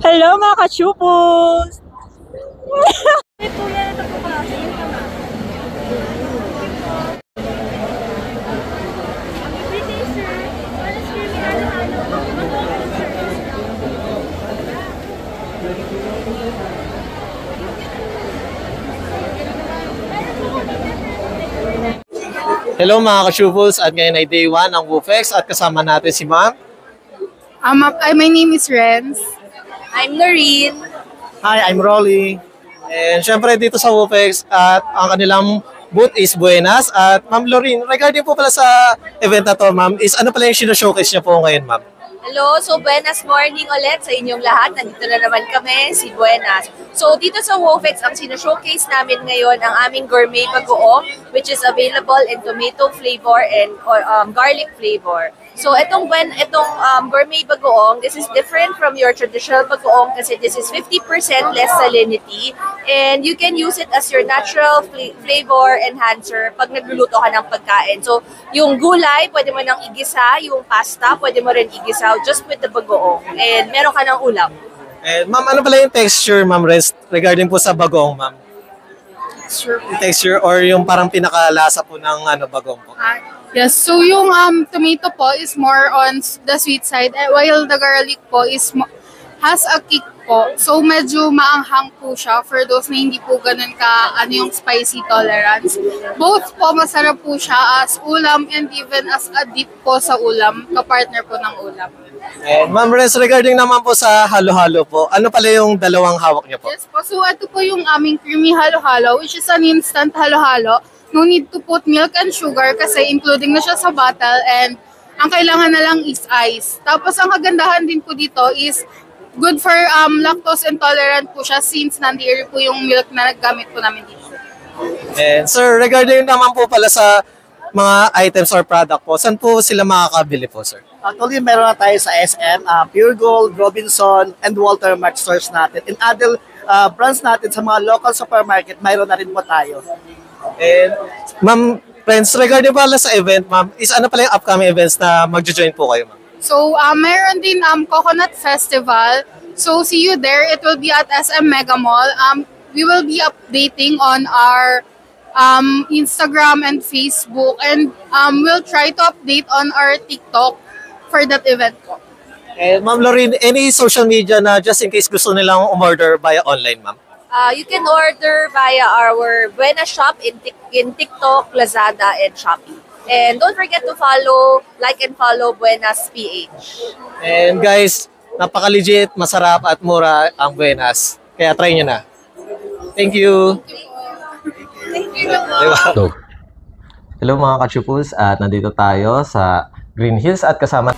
Hello mga ka-chupos! Hello mga ka-chupos, at ngayon ay day 1 ng WooFex at kasama natin si Ma'am. My name is Renz. I'm Noreen. Hi, I'm Rolly. And syempre dito sa WooFex at ang kanilang booth is Buenas. At Ma'am Loreen, regarding po pala sa event na to, Ma'am, is ano pala yung showcase niya po ngayon, Ma'am? Hello, so buenas morning ulit sa inyong lahat. Nandito na naman kami, si Buenas. So dito sa WooFex, ang sino-showcase namin ngayon ang aming gourmet bagoong, which is available in tomato flavor and garlic flavor. So itong gourmet bagoong, this is different from your traditional bagoong kasi this is 50% less salinity and you can use it as your natural flavor enhancer pag nagluluto ka ng pagkain. So yung gulay, pwede mo nang igisa, yung pasta, pwede mo rin igisa just with the bagoong and meron ka ng ulam. And Ma'am, ano pala yung texture, Ma'am Renz, regarding po sa bagoong, Ma'am? Texture or yung parang pinakalasa po ng bagoong po? Yes, so yung tomato po is more on the sweet side while the garlic po has a kick po. So medyo maanghang po siya for those na hindi po ganun yung spicy tolerance. Both po masarap po siya as ulam and even as a dip po sa ulam, kapartner po ng ulam. And Ma'am Renz, regarding naman po sa halo-halo po, ano pala yung dalawang hawak niyo po? Yes po, so ito po yung aming creamy halo-halo which is an instant halo-halo. No need to put milk and sugar kasi including na siya sa bottle and ang kailangan na lang is ice. Tapos ang kagandahan din po dito is good for lactose intolerant po siya since nandiri po yung milk na naggamit po namin dito. And sir, regarding naman po pala sa mga items or product po, saan po sila makakabili po, sir? Actually, meron na tayo sa SM, Pure Gold, Robinson, and Walter Mart stores natin. In other brands natin sa mga local supermarket, mayroon na rin po tayo. And Ma'am Renz, regarding pala sa event, Ma'am, is ano pala yung upcoming events na magjo-join po kayo, Ma'am? So, meron din Coconut Festival. So, see you there. It will be at SM Mega Mall. We will be updating on our Instagram and Facebook and we'll try to update on our TikTok for that event po. And Ma'am Loreen, any social media na just in case gusto nilang umorder via online, Ma'am? You can order via our Buena shop in TikTok, Lazada, and Shopee. And don't forget to like and follow Buenas PH. And guys, napaka-legit, masarap at mura ang Buenas. Kaya try nyo na. Thank you! Thank you. Diba? Hello mga ka-chupos, at nandito tayo sa Green Hills at kasama